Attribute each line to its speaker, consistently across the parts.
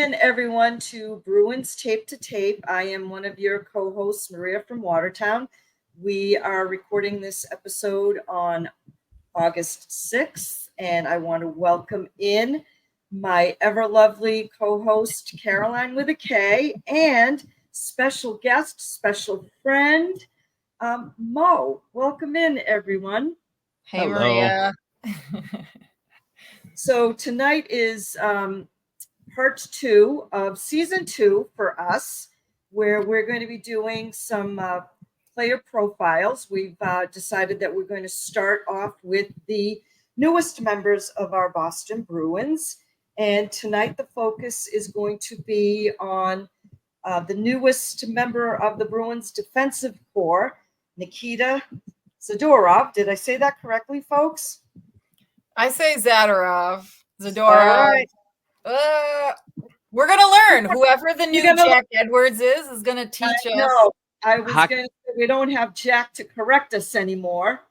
Speaker 1: in, everyone, to Bruins Tape to Tape. I am one of your co-hosts, Maria from Watertown. We are recording this episode on August 6th, and I want to welcome in my ever-lovely co-host, Caroline with a K, and special guest, special friend, Mo. Welcome in, everyone.
Speaker 2: Hey,
Speaker 3: Hello.
Speaker 2: Maria.
Speaker 1: So tonight is part 2 of season 2 for us, where we're going to be doing some player profiles. We've decided that we're going to start off with the newest members of our Boston Bruins. And tonight the focus is going to be on the newest member of the Bruins defensive corps, Nikita Zadorov. Did I say that correctly, folks?
Speaker 2: I say Zadorov. Zadorov.
Speaker 1: All right.
Speaker 2: We're going to learn. Whoever the new Jack Edwards is going to teach us.
Speaker 1: No, I was going to say we don't have Jack to correct us anymore.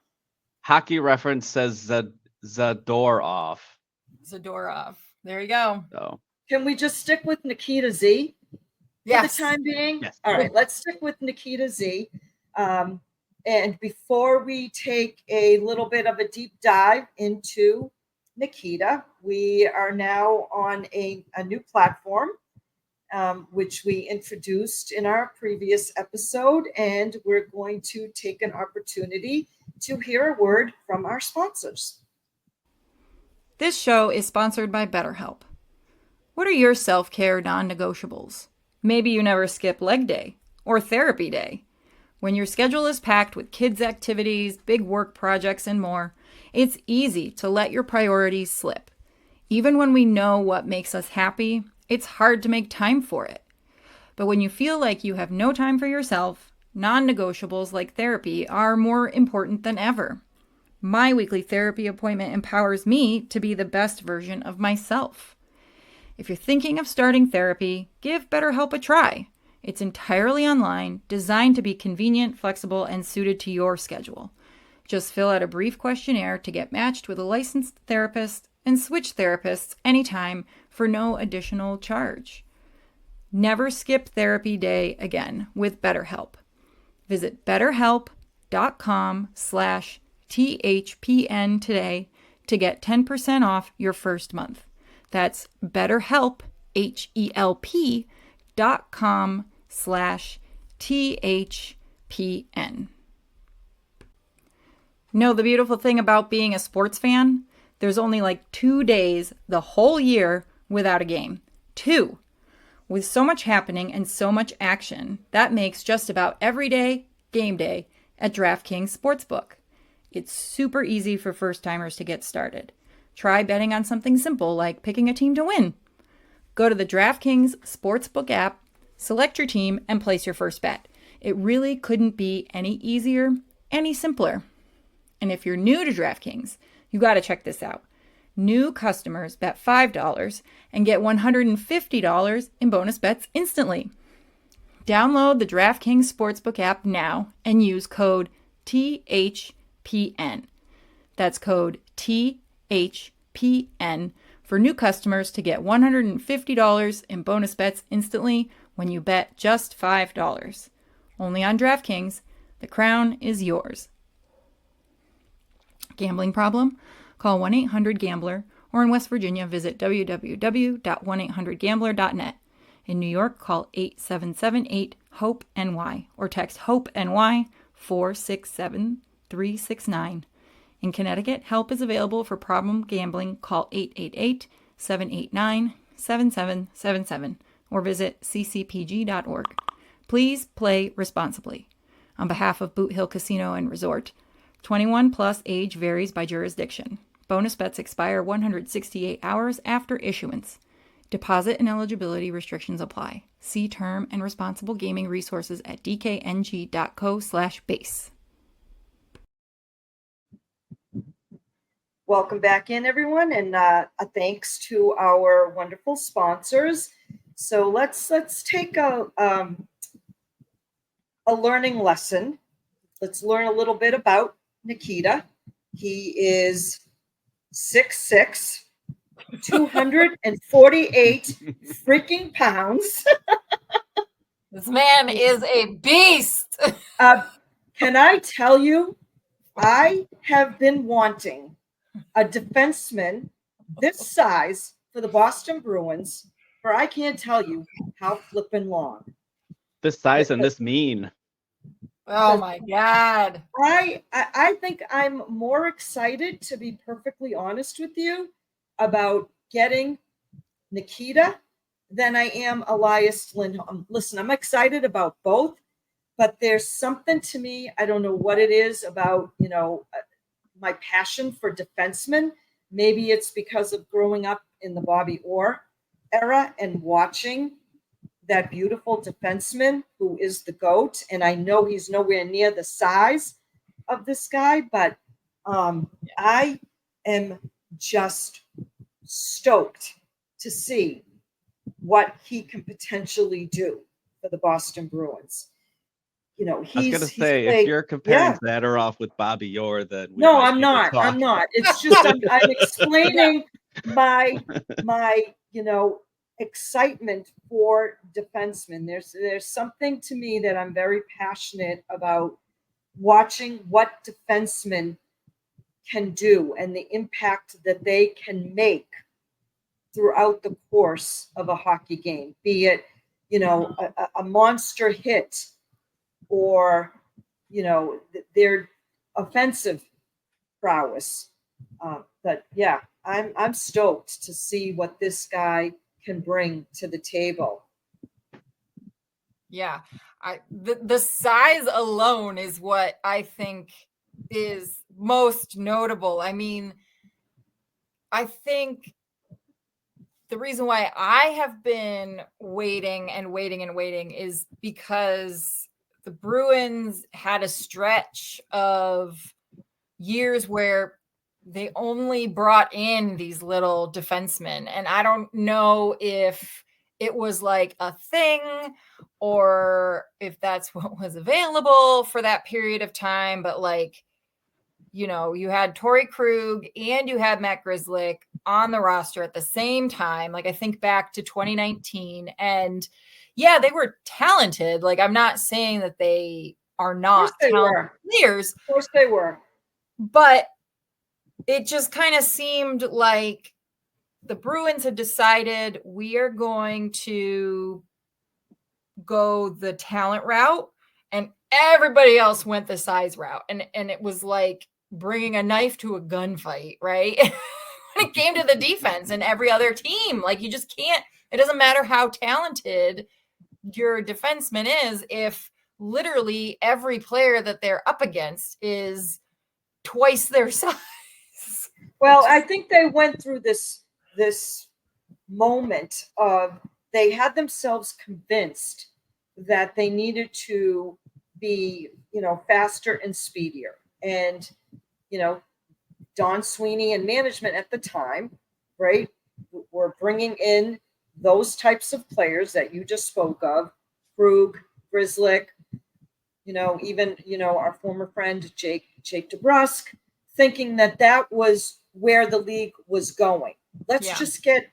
Speaker 3: Hockey reference says Zadorov.
Speaker 2: Zadorov. There you go.
Speaker 3: So.
Speaker 1: Can we just stick with Nikita Z for the time being?
Speaker 3: Yes.
Speaker 1: All right, let's stick with Nikita Z. And before we take a little bit of a deep dive into Nikita, we are now on a new platform, which we introduced in our previous episode, and we're going to take an opportunity to hear a word from our sponsors.
Speaker 4: This show is sponsored by BetterHelp. What are your self-care non-negotiables? Maybe you never skip leg day or therapy day. When your schedule is packed with kids' activities, big work projects, and more, it's easy to let your priorities slip. Even when we know what makes us happy, it's hard to make time for it. But when you feel like you have no time for yourself, non-negotiables like therapy are more important than ever. My weekly therapy appointment empowers me to be the best version of myself. If you're thinking of starting therapy, give BetterHelp a try. It's entirely online, designed to be convenient, flexible, and suited to your schedule. Just fill out a brief questionnaire to get matched with a licensed therapist and switch therapists anytime for no additional charge. Never skip therapy day again with BetterHelp. Visit betterhelp.com/THPN today to get 10% off your first month. That's BetterHelp, HELP.com/THPN. Know the beautiful thing about being a sports fan? There's only like 2 days the whole year without a game. 2. With so much happening and so much action, that makes just about every day game day at DraftKings Sportsbook. It's super easy for first-timers to get started. Try betting on something simple like picking a team to win. Go to the DraftKings Sportsbook app, select your team, and place your first bet. It really couldn't be any easier, any simpler. And if you're new to DraftKings, you got to check this out. New customers bet $5 and get $150 in bonus bets instantly. Download the DraftKings Sportsbook app now and use code THPN. That's code THPN for new customers to get $150 in bonus bets instantly when you bet just $5. Only on DraftKings. The crown is yours. Gambling problem? Call 1-800-GAMBLER or in West Virginia visit www.1800gambler.net. In New York, call 877-8-HOPE-NY or text HOPE-NY 467-369. In Connecticut, help is available for problem gambling. Call 888-789-7777 or visit ccpg.org. Please play responsibly. On behalf of Boot Hill Casino and Resort, 21 plus age varies by jurisdiction. Bonus bets expire 168 hours after issuance. Deposit and eligibility restrictions apply. See term and responsible gaming resources at dkng.co/base.
Speaker 1: Welcome back in, everyone, and a thanks to our wonderful sponsors. So let's take a learning lesson. Let's learn a little bit about Nikita. He is 6'6", 248 freaking pounds.
Speaker 2: This man is a beast.
Speaker 1: Can I tell you, I have been wanting a defenseman this size for the Boston Bruins for I can't tell you how flippin' long.
Speaker 3: This size and this mean.
Speaker 2: Oh my God.
Speaker 1: I think I'm more excited, to be perfectly honest with you, about getting Nikita than I am Elias Lindholm. Listen, I'm excited about both, but there's something to me, I don't know what it is about, my passion for defensemen. Maybe it's because of growing up in the Bobby Orr era and watching that beautiful defenseman who is the GOAT. And I know he's nowhere near the size of this guy, but I am just stoked to see what he can potentially do for the Boston Bruins.
Speaker 3: I was gonna say, if you're comparing Zadorov with Bobby Orr, then
Speaker 1: no, I'm not. I'm not. It's just I'm explaining my excitement for defensemen. There's something to me that I'm very passionate about watching what defensemen can do and the impact that they can make throughout the course of a hockey game, be it a monster hit or their offensive prowess. But yeah, I'm stoked to see what this guy can bring to the table.
Speaker 2: Yeah, the size alone is what I think is most notable. I mean, I think the reason why I have been waiting is because the Bruins had a stretch of years where they only brought in these little defensemen. And I don't know if it was like a thing or if that's what was available for that period of time. But you had Torrey Krug and you had Matt Grzelcyk on the roster at the same time. Like I think back to 2019 and yeah, they were talented. Like I'm not saying that they are not talented players.
Speaker 1: Of course they were.
Speaker 2: But it just kind of seemed like the Bruins had decided we are going to go the talent route and everybody else went the size route. And it was like bringing a knife to a gunfight, right? When it came to the defense and every other team, like you just can't, it doesn't matter how talented your defenseman is if literally every player that they're up against is twice their size.
Speaker 1: Well, I think they went through this moment of they had themselves convinced that they needed to be, faster and speedier. And, Don Sweeney and management at the time, right, were bringing in those types of players that you just spoke of, Krug, Grzelcyk, even, our former friend, Jake DeBrusk, thinking that was where the league was going. Let's just get,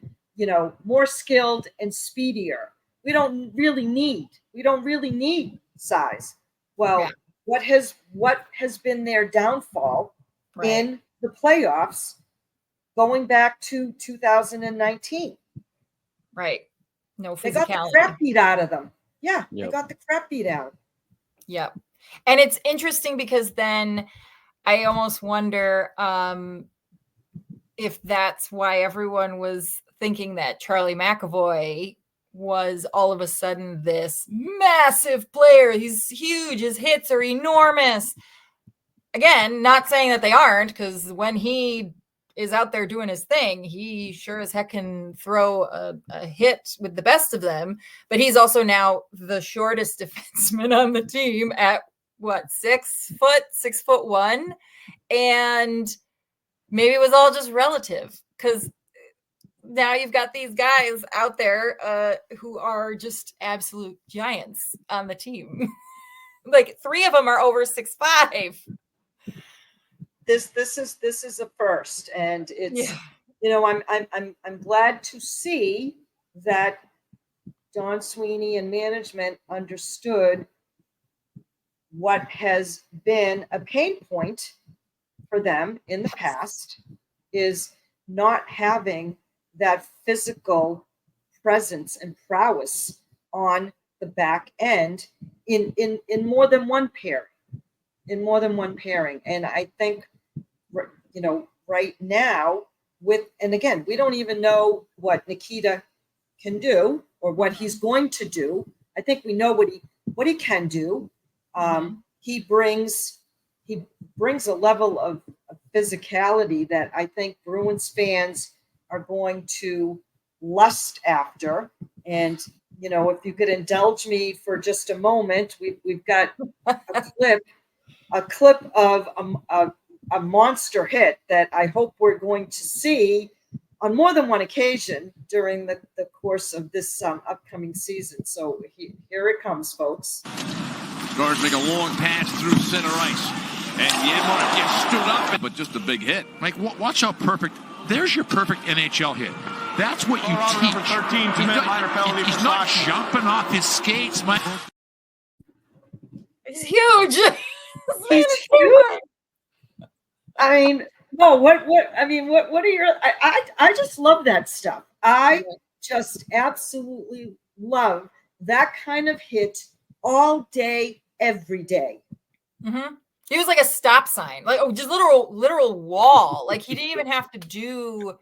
Speaker 1: more skilled and speedier. We don't really need size. Well, what has been their downfall in the playoffs going back to 2019?
Speaker 2: Right. No physicality.
Speaker 1: They got the crap beat out of them. Yeah, They got the crap beat out.
Speaker 2: Yep. And it's interesting because then I almost wonder if that's why everyone was thinking that Charlie McAvoy was all of a sudden this massive player. He's huge. His hits are enormous. Again, not saying that they aren't, because when he is out there doing his thing, he sure as heck can throw a hit with the best of them. But he's also now the shortest defenseman on the team at 6'1", and maybe it was all just relative because now you've got these guys out there who are just absolute giants on the team. Like 3 of them are over 6'5".
Speaker 1: This is a first, and it's I'm glad to see that Don Sweeney and management understood what has been a pain point for them in the past is not having that physical presence and prowess on the back end in more than one pairing. And I think, right now and again, we don't even know what Nikita can do or what he's going to do. I think we know what he can do. He brings a level of physicality that I think Bruins fans are going to lust after. And if you could indulge me for just a moment, we've got a clip of a monster hit that I hope we're going to see on more than one occasion during the course of this upcoming season. So here it comes, folks.
Speaker 5: Guards make a long pass through center ice. And Yammer gets stood up, but just a big hit. Mike, watch how perfect. There's your perfect NHL hit. That's what you teach.
Speaker 6: Number 13, two-minute minor penalty.
Speaker 5: He's not jumping off his skates, Mike.
Speaker 2: It's huge.
Speaker 1: He's huge. I mean, no, what are your, I just love that stuff. I just absolutely love that kind of hit all day, every day.
Speaker 2: Mm-hmm. He was like a stop sign, like just literal wall. Like he didn't even have to do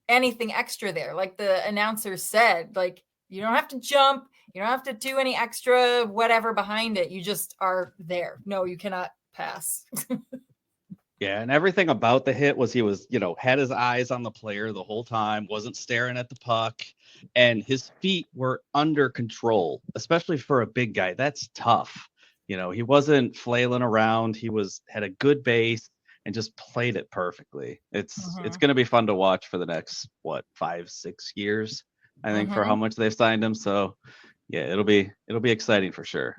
Speaker 2: anything extra there. Like the announcer said, like you don't have to jump, you don't have to do any extra whatever behind it. You just are there. No, you cannot pass.
Speaker 3: Yeah, and everything about the hit was he was, had his eyes on the player the whole time, wasn't staring at the puck, and his feet were under control, especially for a big guy. That's tough. He wasn't flailing around. He had a good base and just played it perfectly. It's going to be fun to watch for the next 5-6 years, I think, for how much they've signed him. So yeah, it'll be exciting for sure.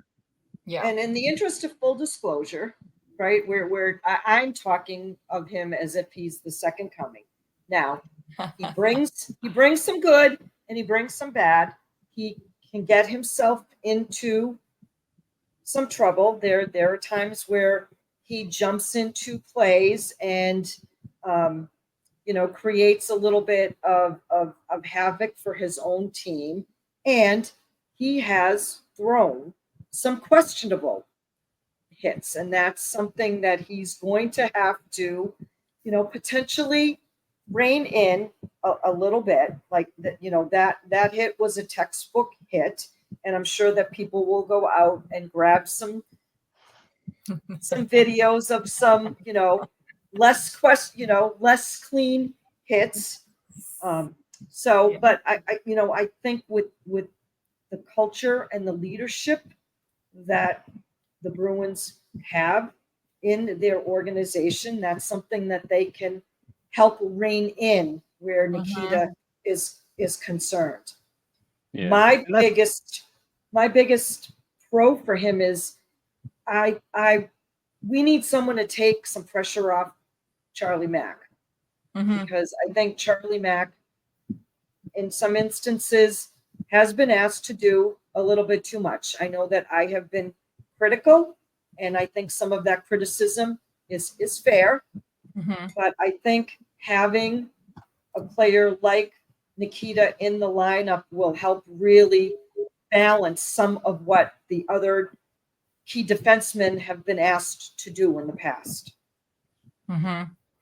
Speaker 2: Yeah.
Speaker 1: And in the interest of full disclosure, right, where I'm talking of him as if he's the second coming. Now, he brings some good and he brings some bad. He can get himself into some trouble. There are times where he jumps into plays and creates a little bit of havoc for his own team. And he has thrown some questionable hits, and that's something that he's going to have to, potentially rein in a little bit. Like that hit was a textbook hit, and I'm sure that people will go out and grab some videos of some, less clean hits. But I think with the culture and the leadership that the Bruins have in their organization, that's something that they can help rein in where Nikita is concerned. Yeah. My biggest pro for him is we need someone to take some pressure off Charlie Mack, because I think Charlie Mack in some instances has been asked to do a little bit too much. I know that I have been critical, and I think some of that criticism is fair. But I think having a player like Nikita in the lineup will help really balance some of what the other key defensemen have been asked to do in the past.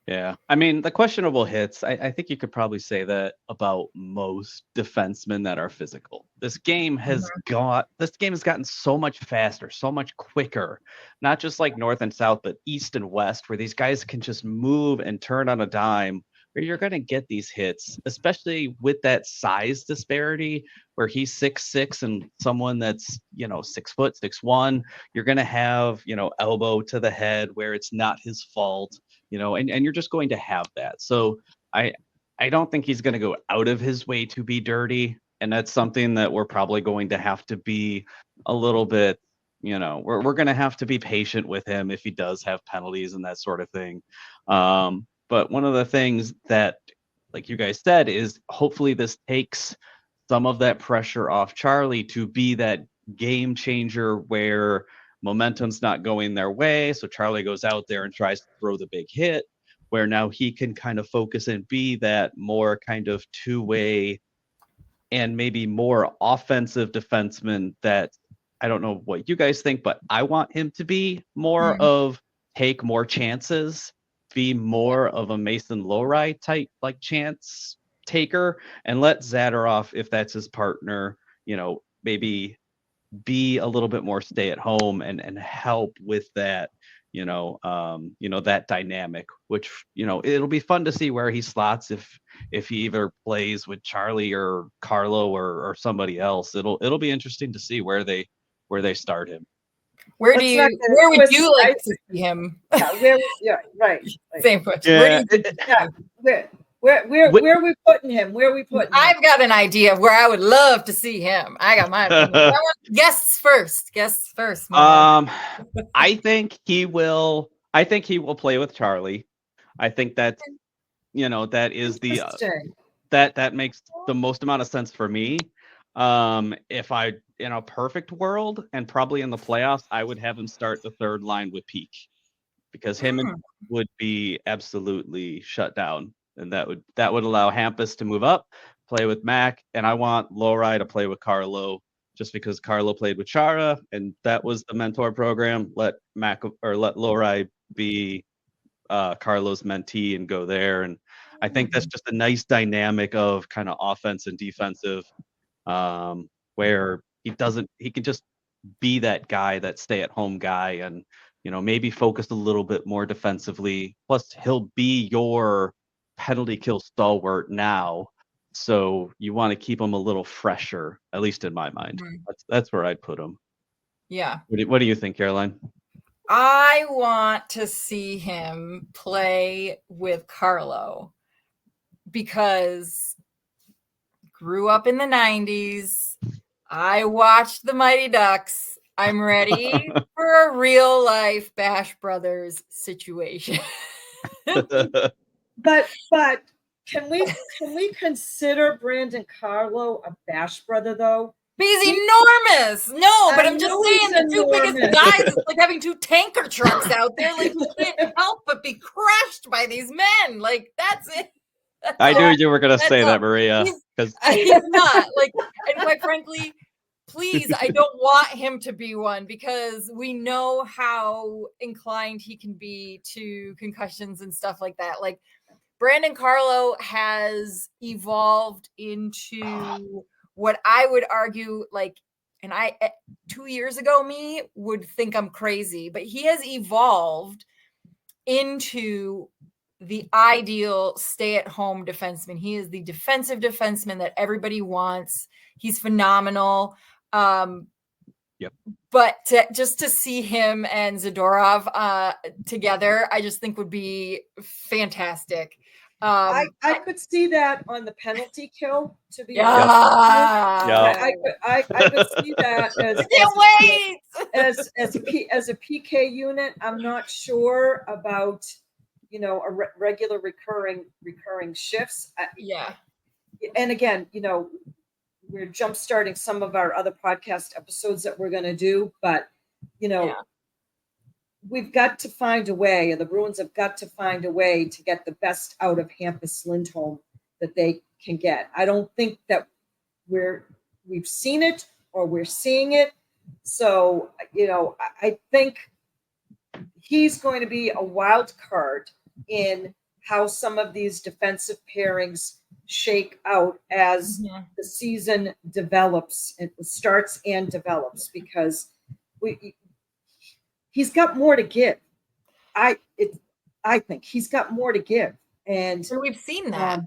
Speaker 3: Yeah. I mean, the questionable hits, I think you could probably say that about most defensemen that are physical. This game has gotten so much faster, so much quicker, not just like north and south, but east and west, where these guys can just move and turn on a dime, where you're going to get these hits, especially with that size disparity where he's 6'6" and someone that's, 6 foot, 6'1", you're going to have, elbow to the head where it's not his fault. And you're just going to have that. So I don't think he's going to go out of his way to be dirty. And that's something that we're probably going to have to be a little bit, we're going to have to be patient with him if he does have penalties and that sort of thing. But one of the things that like you guys said, is hopefully this takes some of that pressure off Charlie to be that game changer where momentum's not going their way. So Charlie goes out there and tries to throw the big hit, where now he can kind of focus and be that more kind of two-way and maybe more offensive defenseman that I don't know what you guys think, but I want him to be more of take more chances, be more of a Mason Lowry type like chance taker, and let Zadorov, if that's his partner, maybe be a little bit more stay at home and help with that, that dynamic, which, it'll be fun to see where he slots if he either plays with Charlie or Carlo or somebody else. It'll be interesting to see where they start him.
Speaker 2: Where would you like to see him?
Speaker 1: Right.
Speaker 2: Same question.
Speaker 3: Yeah.
Speaker 1: Where are we putting him?
Speaker 2: I've got an idea of where I would love to see him. I got my opinion. I want guests first.
Speaker 3: I think he will play with Charlie. I think that's that is that makes the most amount of sense for me. If I in a perfect world and probably in the playoffs, I would have him start the third line with Peak, because him would be absolutely shut down, and that would allow Hampus to move up, play with Mac, and I want Lowry to play with Carlo, just because Carlo played with Chara and that was the mentor program. Let Lowry be Carlo's mentee and go there, and I think that's just a nice dynamic of kind of offense and defensive, where he can just be that guy, that stay-at-home guy, and maybe focus a little bit more defensively. Plus, he'll be your penalty kill stalwart now, so you want to keep him a little fresher, at least in my mind. That's where I'd put him.
Speaker 2: Yeah.
Speaker 3: What do you think, Caroline?
Speaker 2: I want to see him play with Carlo because grew up in the 90s. I watched the Mighty Ducks. I'm ready for a real life Bash Brothers situation.
Speaker 1: But can we consider Brandon Carlo a Bash brother though?
Speaker 2: He's enormous. No, but I'm just saying the two biggest guys is like having two tanker trucks out there. Like you can't help but be crushed by these men. Like that's it.
Speaker 3: I knew you were gonna say that, Maria.
Speaker 2: He's not and quite frankly, please, I don't want him to be one because we know how inclined he can be to concussions and stuff like that. Like Brandon Carlo has evolved into what I would argue, and 2 years ago, me would think I'm crazy, but he has evolved into the ideal stay-at-home defenseman. He is the defensive defenseman that everybody wants. He's phenomenal.
Speaker 3: Yep.
Speaker 2: But just to see him and Zadorov together, I just think would be fantastic.
Speaker 1: I could see that on the penalty kill. To be
Speaker 2: honest,
Speaker 1: I could see that as a PK unit. I'm not sure about a regular recurring shifts. And again, we're jump starting some of our other podcast episodes that we're going to do, but we've got to find a way, and the Bruins have got to find a way to get the best out of Hampus Lindholm that they can get. I don't think that we've seen it or we're seeing it. So, I think he's going to be a wild card in how some of these defensive pairings shake out as the season develops. It starts and develops because he's got more to give. I think he's got more to give, and
Speaker 2: we've seen that.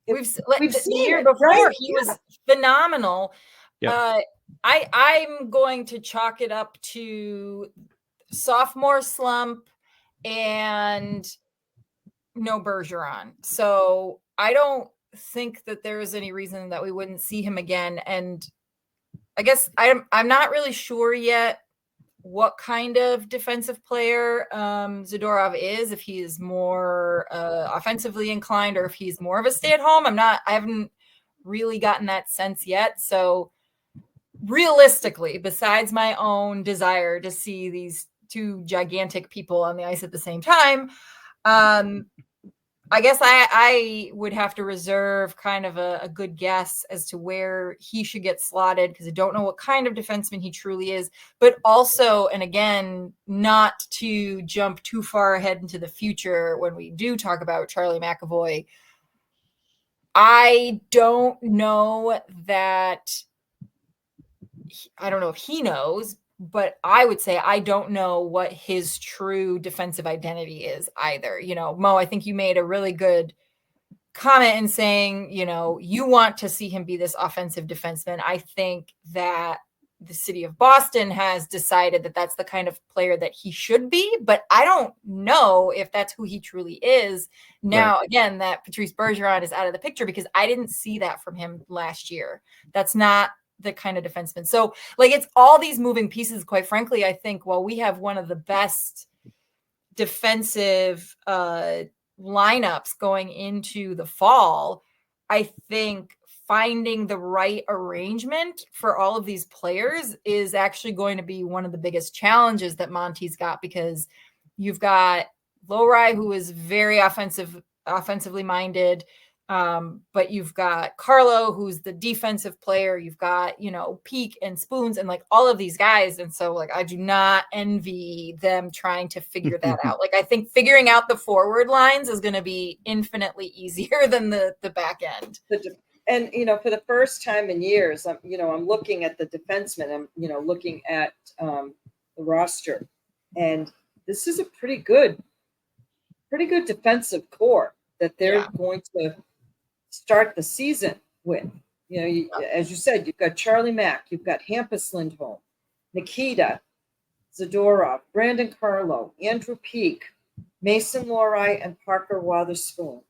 Speaker 2: We've seen the year
Speaker 1: it,
Speaker 2: before.
Speaker 1: right?
Speaker 2: He was phenomenal.
Speaker 3: Yep.
Speaker 2: I'm going to chalk it up to sophomore slump and no Bergeron. So I don't think that there is any reason that we wouldn't see him again. And I guess I'm not really sure yet what kind of defensive player Zadorov is, if he is more offensively inclined or if he's more of a stay-at-home. I haven't really gotten that sense yet. So realistically, besides my own desire to see these two gigantic people on the ice at the same time, I guess I would have to reserve kind of a good guess as to where he should get slotted, because I don't know what kind of defenseman he truly is. But also, and again, not to jump too far ahead into the future when we do talk about Charlie McAvoy, I don't know if he knows, but I would say I don't know what his true defensive identity is either. Mo, I think you made a really good comment in saying, you want to see him be this offensive defenseman. I think that the city of Boston has decided that that's the kind of player that he should be, but I don't know if that's who he truly is. Now, Again, that Patrice Bergeron is out of the picture because I didn't see that from him last year. That's not the kind of defenseman. So it's all these moving pieces. Quite frankly, I think while we have one of the best defensive lineups going into the fall, I think finding the right arrangement for all of these players is actually going to be one of the biggest challenges that Monty's got, because you've got Lowry, who is very offensively minded. But you've got Carlo, who's the defensive player. You've got, Peak and Spoons and all of these guys. And so I do not envy them trying to figure that out. I think figuring out the forward lines is going to be infinitely easier than the back end.
Speaker 1: And, for the first time in years, I'm looking at the defensemen. I'm, looking at the roster, and this is a pretty good defensive core that they're going to start the season with. As you said, you've got Charlie Mack, you've got Hampus Lindholm, Nikita Zadorov, Brandon Carlo, Andrew Peak, Mason Lowry, and Parker Wotherspoon.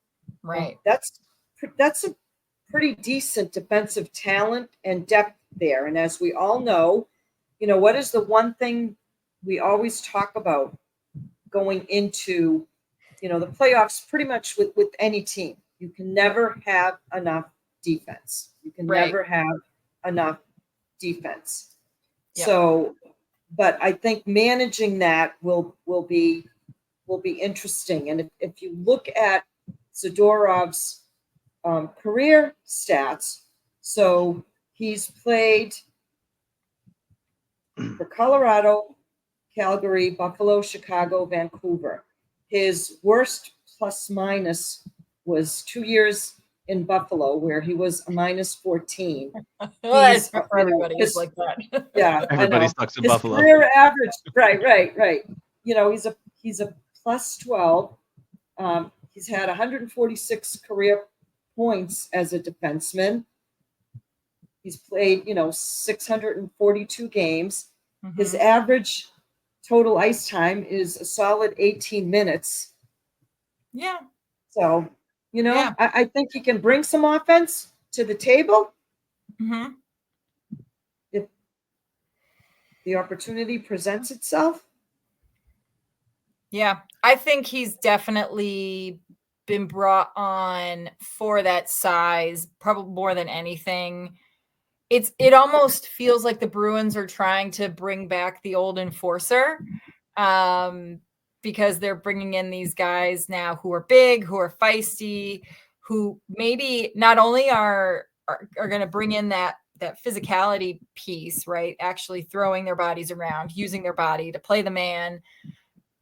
Speaker 2: Right.
Speaker 1: That's a pretty decent defensive talent and depth there. And as we all know, what is the one thing we always talk about going into the playoffs pretty much with any team? You can never have enough defense. You can never have enough defense. Yeah. So, but I think managing that will be interesting. And if you look at Zadorov's career stats, so he's played for Colorado, Calgary, Buffalo, Chicago, Vancouver. His worst plus minus was 2 years in Buffalo, where he was a minus 14.
Speaker 2: Everybody is like that.
Speaker 1: Yeah,
Speaker 3: everybody sucks in
Speaker 1: his
Speaker 3: Buffalo.
Speaker 1: Career average, right. He's a plus 12. He's had 146 career points as a defenseman. He's played, 642 games. Mm-hmm. His average total ice time is a solid 18 minutes.
Speaker 2: Yeah.
Speaker 1: So, I think he can bring some offense to the table.
Speaker 2: Mm-hmm.
Speaker 1: If the opportunity presents itself.
Speaker 2: Yeah, I think he's definitely been brought on for that size, probably more than anything. It almost feels like the Bruins are trying to bring back the old enforcer, because they're bringing in these guys now who are big, who are feisty, who maybe not only are going to bring in that physicality piece, right? Actually throwing their bodies around, using their body to play the man,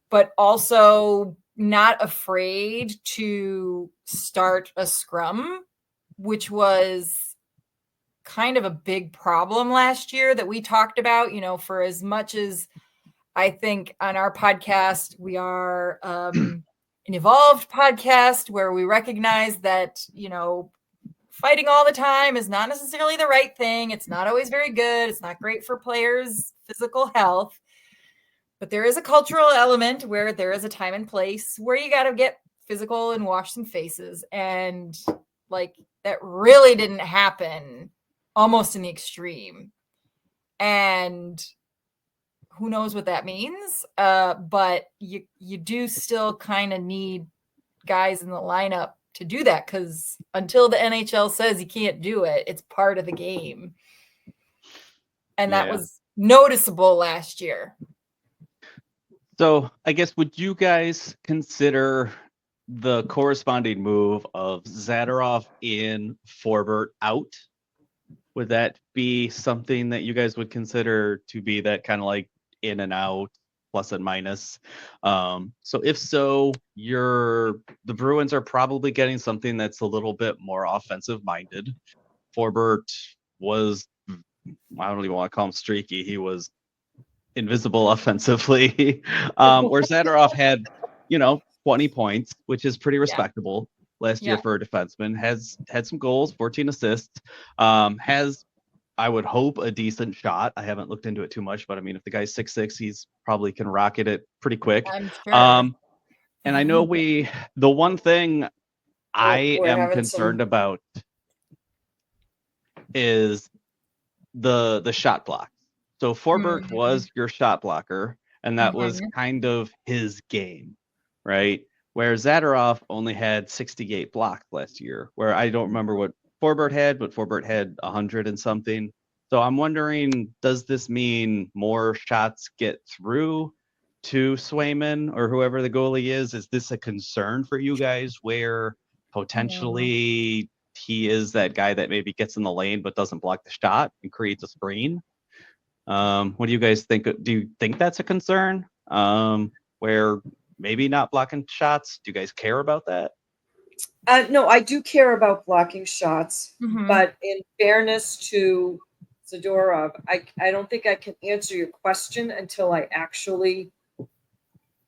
Speaker 2: but also not afraid to start a scrum, which was kind of a big problem last year that we talked about, for as much as I think on our podcast, we are an evolved podcast where we recognize that, fighting all the time is not necessarily the right thing. It's not always very good. It's not great for players' physical health. But there is a cultural element where there is a time and place where you got to get physical and wash some faces. And that really didn't happen almost in the extreme. And who knows what that means? But you do still kind of need guys in the lineup to do that, because until the NHL says you can't do it, it's part of the game. And that was noticeable last year.
Speaker 3: So I guess, would you guys consider the corresponding move of Zadorov in, Forbort out? Would that be something that you guys would consider to be that kind of like in and out, plus and minus? So if so, the Bruins are probably getting something that's a little bit more offensive minded. Forbort was, I don't even want to call him streaky. He was invisible offensively. Where Zadorov had, 20 points, which is pretty respectable last year for a defenseman. Has had some goals, 14 assists. Has, I would hope, a decent shot. I haven't looked into it too much, but I mean, if the guy's 6'6", he's probably can rocket it pretty quick.
Speaker 2: I'm sure.
Speaker 3: And I know the one thing I am concerned about is the shot block. So Forbort was your shot blocker, and that was kind of his game, right? Where Zadorov only had 68 blocks last year, where I don't remember what Forbort had, but Forbort had 100 and something. So I'm wondering, does this mean more shots get through to Swayman or whoever the goalie is? Is this a concern for you guys, where potentially he is that guy that maybe gets in the lane but doesn't block the shot and creates a screen? What do you guys think? Do you think that's a concern? Where maybe not blocking shots? Do you guys care about that?
Speaker 1: No, I do care about blocking shots, but in fairness to Zadorov, I don't think I can answer your question until I actually,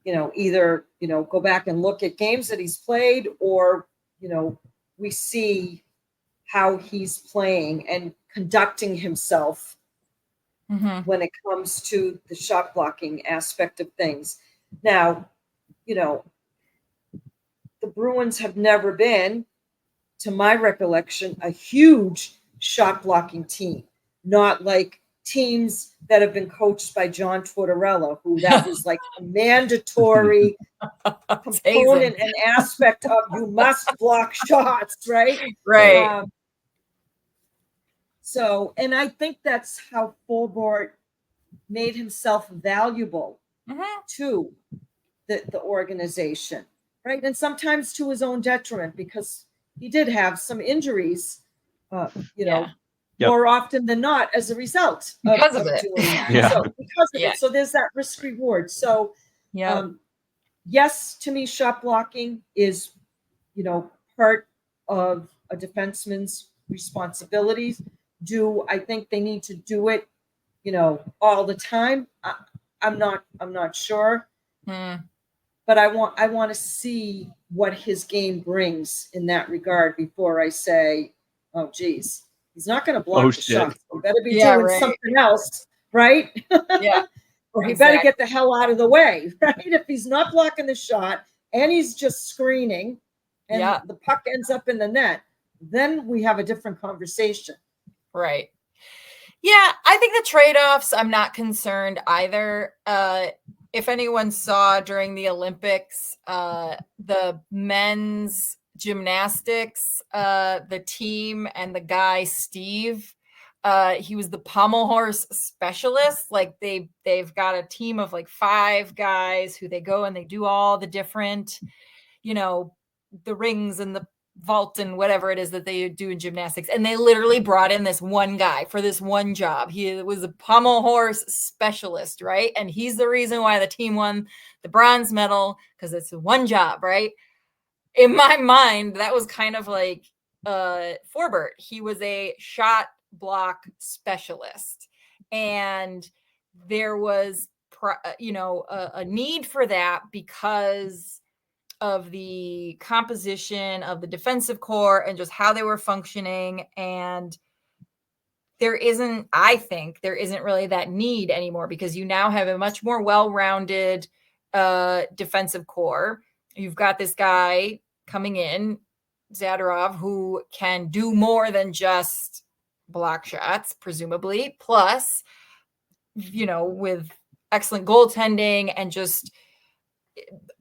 Speaker 1: either, go back and look at games that he's played, or, we see how he's playing and conducting himself when it comes to the shot blocking aspect of things. Now, the Bruins have never been, to my recollection, a huge shot blocking team. Not like teams that have been coached by John Tortorella, who that was like a mandatory component and aspect of, you must block shots, right?
Speaker 2: Right.
Speaker 1: So, and I think that's how Forbort made himself valuable to the organization, right? And sometimes to his own detriment, because he did have some injuries, more often than not as a result of doing that. So because of it. So there's that risk reward. So yes, to me, shot blocking is, part of a defenseman's responsibilities. Do I think they need to do it, all the time? I'm not sure. But I want to see what his game brings in that regard before I say, oh, geez, he's not going to block the shots. He better be doing something else, right? Or he better get the hell out of the way, right? If he's not blocking the shot and he's just screening and the puck ends up in the net, then we have a different conversation.
Speaker 2: Right. Yeah, I think the trade-offs, I'm not concerned either. If anyone saw during the Olympics, the men's gymnastics, the team and the guy, Steve, he was the pommel horse specialist. Like they've got a team of like 5 guys who they go and they do all the different, the rings and the vault and whatever it is that they do in gymnastics. And they literally brought in this one guy for this one job. He was a pommel horse specialist, right? And he's the reason why the team won the bronze medal, because it's one job, right? In my mind, that was kind of like Forbort. He was a shot block specialist. And there was, a need for that because of the composition of the defensive core and just how they were functioning. And I think there isn't really that need anymore, because you now have a much more well-rounded defensive core. You've got this guy coming in, Zadorov, who can do more than just block shots, presumably. Plus, excellent goaltending and just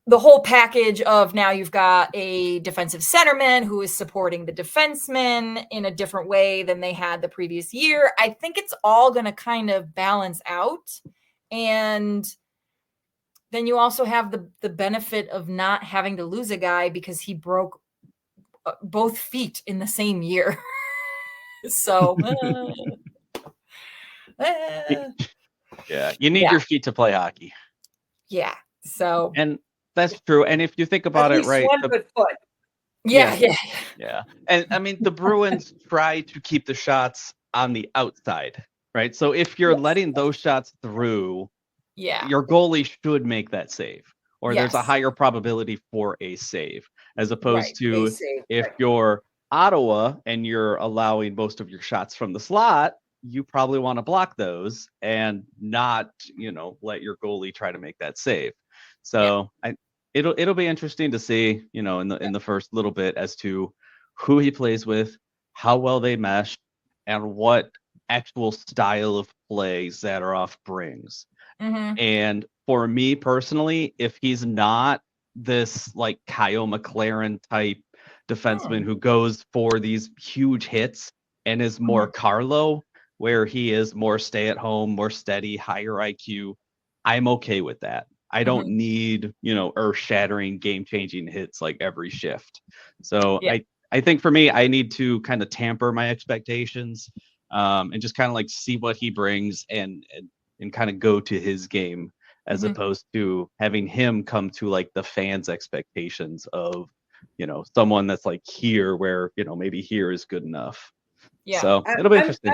Speaker 2: the whole package of now you've got a defensive centerman who is supporting the defenseman in a different way than they had the previous year. I think it's all going to kind of balance out. And then you also have the benefit of not having to lose a guy because he broke both feet in the same year. So,
Speaker 3: yeah, you need your feet to play hockey.
Speaker 2: Yeah. So,
Speaker 3: and that's true. And if you think about
Speaker 1: At
Speaker 3: it,
Speaker 1: least
Speaker 3: right?
Speaker 1: one good foot.
Speaker 2: Yeah.
Speaker 3: And I mean, the Bruins try to keep the shots on the outside, right? So if you're letting those shots through, your goalie should make that save, or there's a higher probability for a save, as opposed to if you're Ottawa and you're allowing most of your shots from the slot, you probably want to block those and not, let your goalie try to make that save. So it'll be interesting to see, in the first little bit as to who he plays with, how well they mesh, and what actual style of play Zadorov brings.
Speaker 2: Mm-hmm.
Speaker 3: And for me personally, if he's not this like Kyle McLaren type defenseman who goes for these huge hits and is more Carlo, where he is more stay at home, more steady, higher IQ, I'm okay with that. I don't need, earth shattering, game changing hits like every shift. So I think for me, I need to kind of tamper my expectations and just kind of like see what he brings and kind of go to his game as opposed to having him come to like the fans' expectations of, someone that's like here where, maybe here is good enough.
Speaker 2: Yeah.
Speaker 3: So it'll be interesting.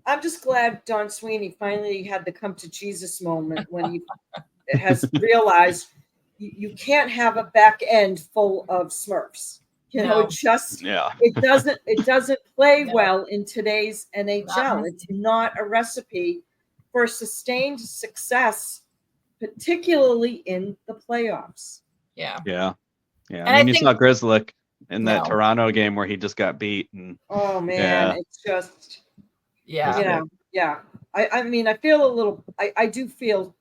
Speaker 1: I'm just glad Don Sweeney finally had the come to Jesus moment when he has realized you can't have a back end full of Smurfs. It doesn't play well in today's NHL. It's not a recipe for sustained success, particularly in the playoffs.
Speaker 2: Yeah.
Speaker 3: And I mean, you saw Grzelcyk in that Toronto game where he just got beat. And
Speaker 1: oh man, it's just
Speaker 2: yeah.
Speaker 1: I mean, I do feel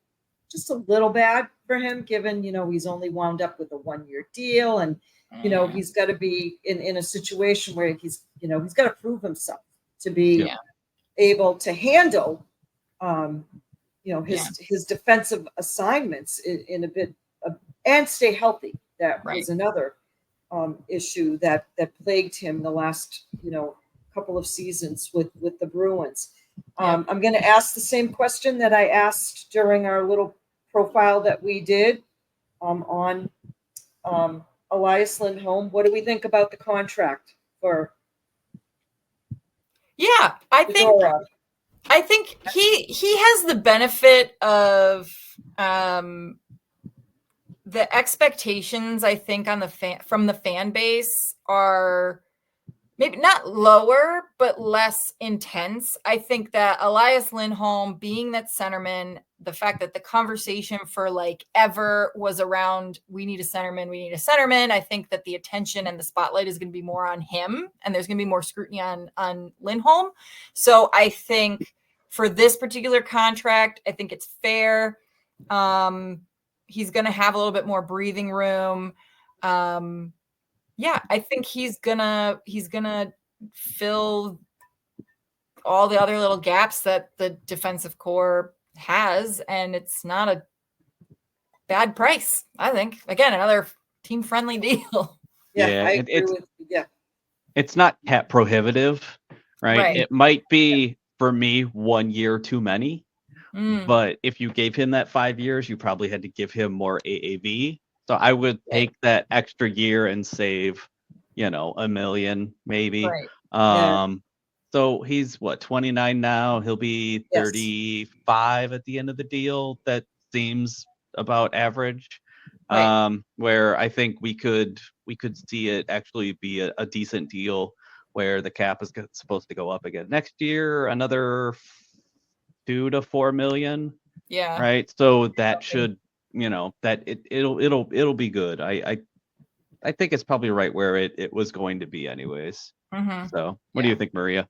Speaker 1: just a little bad for him, given he's only wound up with a 1-year deal, and he's got to be in a situation where he's got to prove himself to be able to handle his defensive assignments in a bit and stay healthy. That was another issue that plagued him the last couple of seasons with the Bruins. I'm going to ask the same question that I asked during our little profile that we did on Elias Lindholm. What do we think about the contract for?
Speaker 2: Yeah, I think he has the benefit of the expectations, I think, on from the fan base are maybe not lower, but less intense. I think that Elias Lindholm being that centerman, the fact that the conversation for like ever was around, we need a centerman. I think that the attention and the spotlight is going to be more on him, and there's going to be more scrutiny on Lindholm. So I think for this particular contract, I think it's fair. He's going to have a little bit more breathing room. I think he's gonna fill all the other little gaps that the defensive core has, and it's not a bad price. I think, again, another team friendly deal.
Speaker 3: It's not cap prohibitive, right? It might be for me 1 year too many, but if you gave him that 5 years, you probably had to give him more AAV. So I would take that extra year and save, $1 million maybe. So he's 29 now. He'll be 35 at the end of the deal. That seems about average. Where I think we could see it actually be a decent deal where the cap is supposed to go up again next year, another 2 to 4 million.
Speaker 2: Yeah.
Speaker 3: Right. So that should, that it'll be good. I think it's probably right where it was going to be anyways. So what do you think, Maria?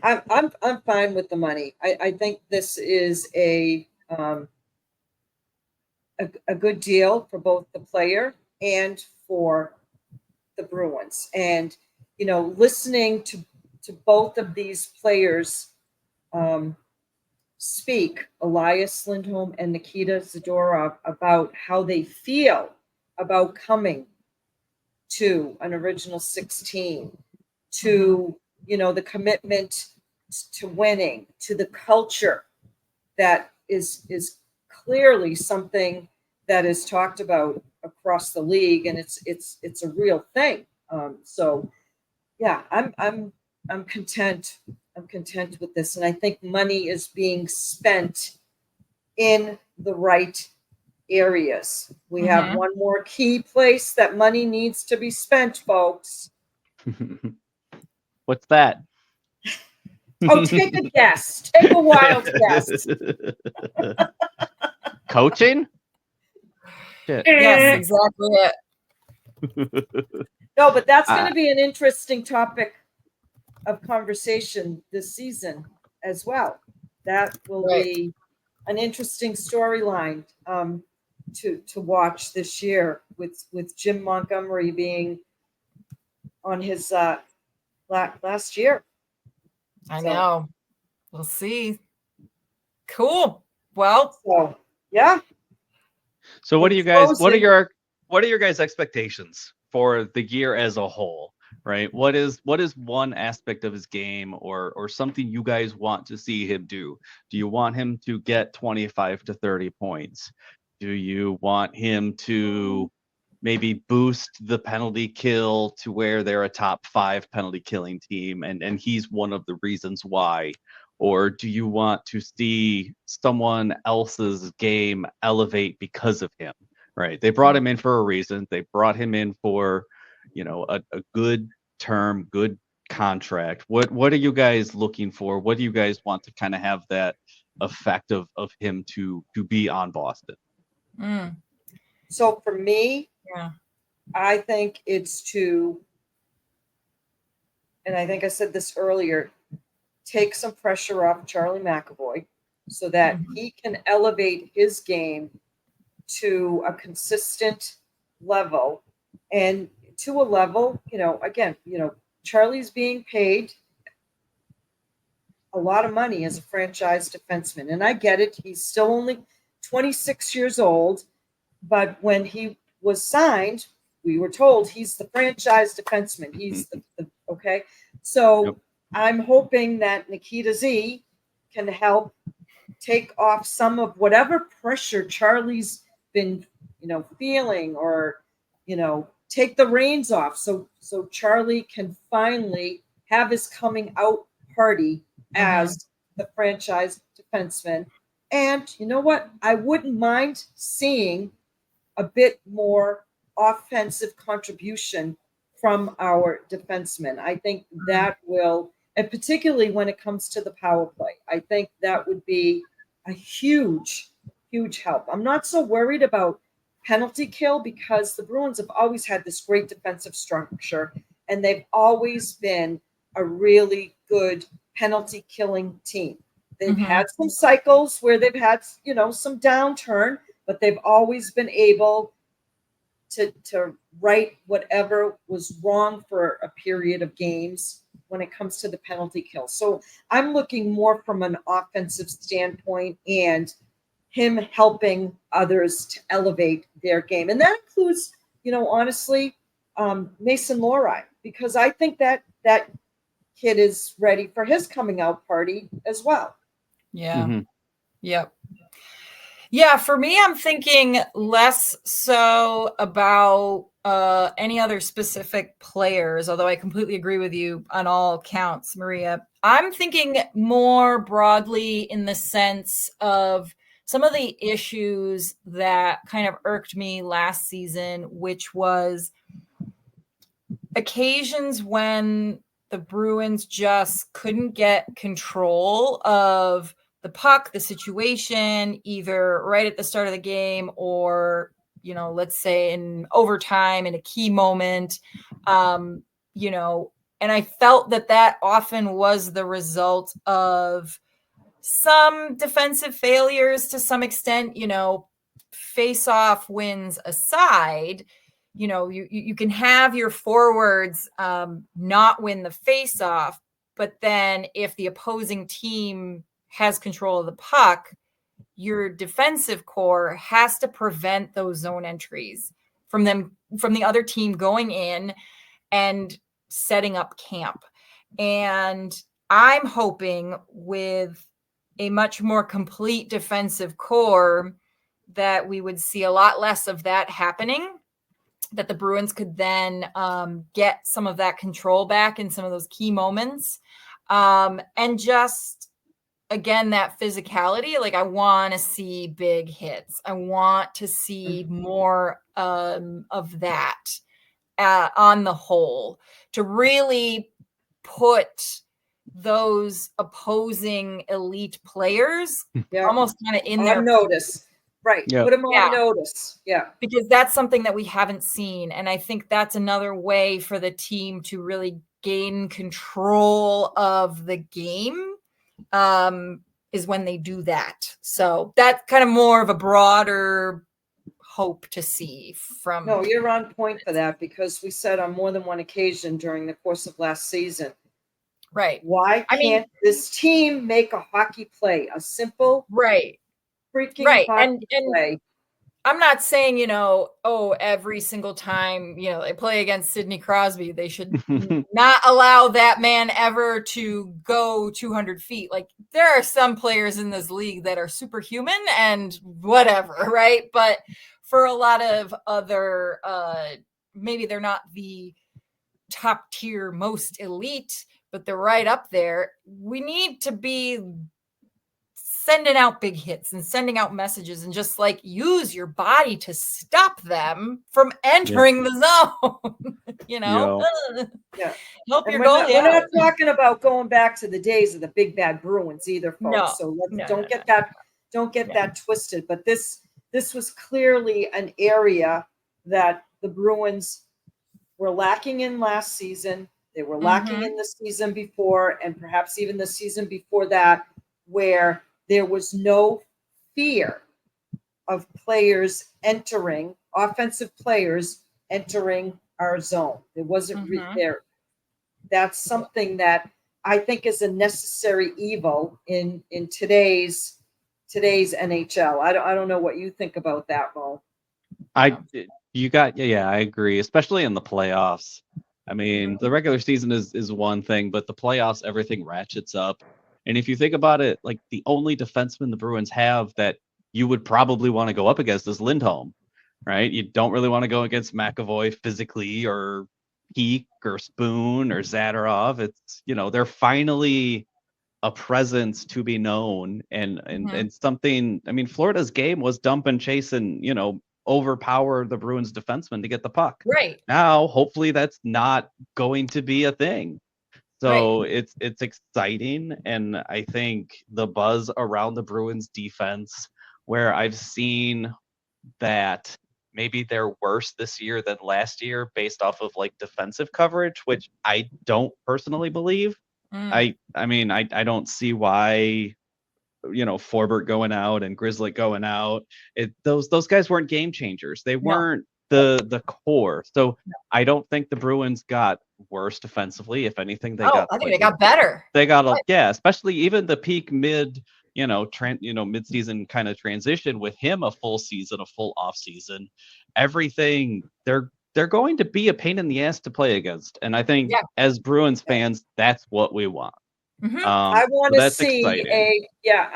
Speaker 1: I'm fine with the money. I think this is a a good deal for both the player and for the Bruins. And, listening to both of these players speak, Elias Lindholm and Nikita Zadorov, about how they feel about coming to an original 16, to, the commitment to winning, to the culture that is clearly something that is talked about across the league, and it's a real thing. So yeah, I'm content. I'm content with this, and I think money is being spent in the right areas. We have one more key place that money needs to be spent, folks.
Speaker 3: What's that?
Speaker 1: Oh, take a guess. Take a wild guess.
Speaker 3: Coaching? Shit.
Speaker 2: Yes, exactly it.
Speaker 1: No, but that's going to be an interesting topic of conversation this season as well. That will be an interesting storyline to watch this year with Jim Montgomery being on his last year.
Speaker 2: I know. We'll see. Cool. Well,
Speaker 1: yeah.
Speaker 3: So what do you guys? What are your guys' expectations for the year as a whole? Right. What is one aspect of his game or something you guys want to see him do? Do you want him to get 25 to 30 points? Do you want him to maybe boost the penalty kill to where they're a top 5 penalty killing team and he's one of the reasons why? Or do you want to see someone else's game elevate because of him? Right. They brought him in for a reason. They brought him in for, a good term, good contract. What are you guys looking for? What do you guys want to kind of have that effect of him to be on Boston?
Speaker 1: So for me, I think it's and I think I said this earlier, take some pressure off Charlie McAvoy so that he can elevate his game to a consistent level, and to a level, again, Charlie's being paid a lot of money as a franchise defenseman. And I get it. He's still only 26 years old, but when he was signed, we were told he's the franchise defenseman. He's the okay. So I'm hoping that Nikita Z can help take off some of whatever pressure Charlie's been, feeling, or, take the reins off. So Charlie can finally have his coming out party as the franchise defenseman. And you know what? I wouldn't mind seeing a bit more offensive contribution from our defensemen. I think that will, and particularly when it comes to the power play, I think that would be a huge, huge help. I'm not so worried about penalty kill because the Bruins have always had this great defensive structure, and they've always been a really good penalty killing team. They've had some cycles where they've had, some downturn, but they've always been able to right whatever was wrong for a period of games when it comes to the penalty kill. So I'm looking more from an offensive standpoint and him helping others to elevate their game. And that includes, honestly, Mason Lohrei, because I think that kid is ready for his coming out party as well.
Speaker 2: Yeah. Yep. Yeah, for me, I'm thinking less so about any other specific players, although I completely agree with you on all counts, Maria. I'm thinking more broadly in the sense of some of the issues that kind of irked me last season, which was occasions when the Bruins just couldn't get control of the puck, the situation, either right at the start of the game or, let's say in overtime in a key moment, and I felt that often was the result of some defensive failures to some extent, face-off wins aside, you can have your forwards not win the face-off, but then if the opposing team has control of the puck, your defensive core has to prevent those zone entries from the other team going in and setting up camp. And I'm hoping with a much more complete defensive core that we would see a lot less of that happening, that the Bruins could then get some of that control back in some of those key moments. And just, again, that physicality, like I want to see big hits. I want to see more of that on the whole, to really put those opposing elite players almost kind of in their
Speaker 1: notice. Right.
Speaker 3: Yep.
Speaker 1: Put them on notice. Yeah.
Speaker 2: Because that's something that we haven't seen. And I think that's another way for the team to really gain control of the game is when they do that. So that's kind of more of a broader hope to see from.
Speaker 1: No, you're on point for that, because we said on more than one occasion during the course of last season,
Speaker 2: right.
Speaker 1: why can't this team make a hockey play, a simple freaking hockey play?
Speaker 2: I'm not saying, every single time, they play against Sidney Crosby, they should not allow that man ever to go 200 feet. Like, there are some players in this league that are superhuman and whatever, right? But for a lot of other, maybe they're not the top tier most elite, but they're right up there. We need to be sending out big hits and sending out messages and just like use your body to stop them from entering the zone. Help
Speaker 1: And
Speaker 2: your goalie
Speaker 1: we're
Speaker 2: out.
Speaker 1: not talking about going back to the days of the big bad Bruins either, folks.
Speaker 2: No,
Speaker 1: So don't get that twisted. But this was clearly an area that the Bruins were lacking in last season. They were lacking in the season before, and perhaps even the season before that, where there was no fear of offensive players entering our zone. There wasn't there. That's something that I think is a necessary evil in today's NHL. I don't know what you think about that, Mo.
Speaker 3: I agree, especially in the playoffs. I mean, the regular season is one thing, but the playoffs, everything ratchets up. And if you think about it, like the only defenseman the Bruins have that you would probably want to go up against is Lindholm, right? You don't really want to go against McAvoy physically, or Peak or Spoon or Zadorov. It's, they're finally a presence to be known and something. I mean, Florida's game was dump and chase and, overpower the Bruins defenseman to get the puck.
Speaker 2: Right.
Speaker 3: Now, hopefully that's not going to be a thing. So it's exciting, and I think the buzz around the Bruins defense, where I've seen that maybe they're worse this year than last year based off of like defensive coverage, which I don't personally believe. I mean, I don't see why, Forbert going out and Grizzly going out. Those guys weren't game changers. They weren't the core. So I don't think the Bruins got worse defensively. If anything, I think
Speaker 2: they got better.
Speaker 3: They got especially even the peak mid-season kind of transition with him, a full season, a full off season, everything. They're going to be a pain in the ass to play against, and I think as Bruins fans, that's what we want.
Speaker 1: I want to see
Speaker 3: exciting.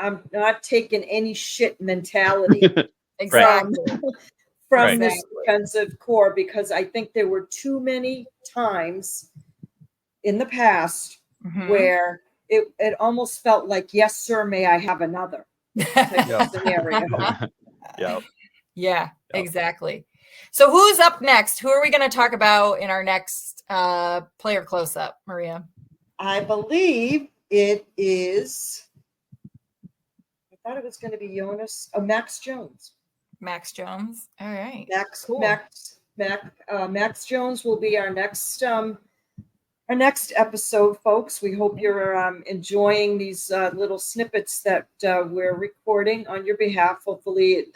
Speaker 1: I'm not taking any shit mentality from this defensive core, because I think there were too many times in the past where it almost felt like, yes, sir, may I have another type of scenario.
Speaker 2: Exactly. So who's up next? Who are we going to talk about in our next player close-up, Maria?
Speaker 1: I believe it is, I thought it was going to be Max Jones.
Speaker 2: Max Jones. All right.
Speaker 1: Max Jones will be our next our next episode, folks. We hope you're enjoying these little snippets that we're recording on your behalf. Hopefully,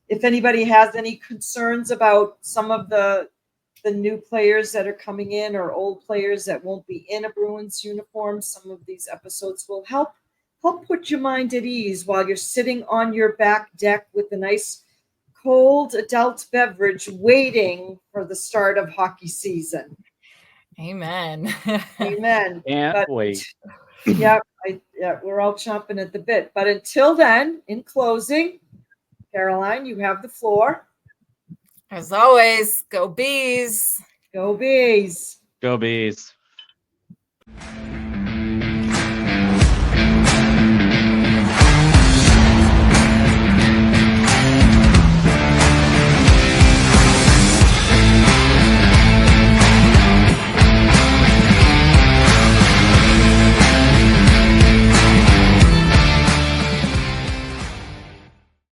Speaker 1: if anybody has any concerns about some of the new players that are coming in or old players that won't be in a Bruins uniform, some of these episodes will help put your mind at ease while you're sitting on your back deck with a nice cold adult beverage waiting for the start of hockey season.
Speaker 2: Amen.
Speaker 1: Amen.
Speaker 3: Can't wait.
Speaker 1: Yeah, we're all chomping at the bit. But until then, in closing, Caroline, you have the floor.
Speaker 2: As always, go Bees.
Speaker 1: Go Bees.
Speaker 3: Go Bees.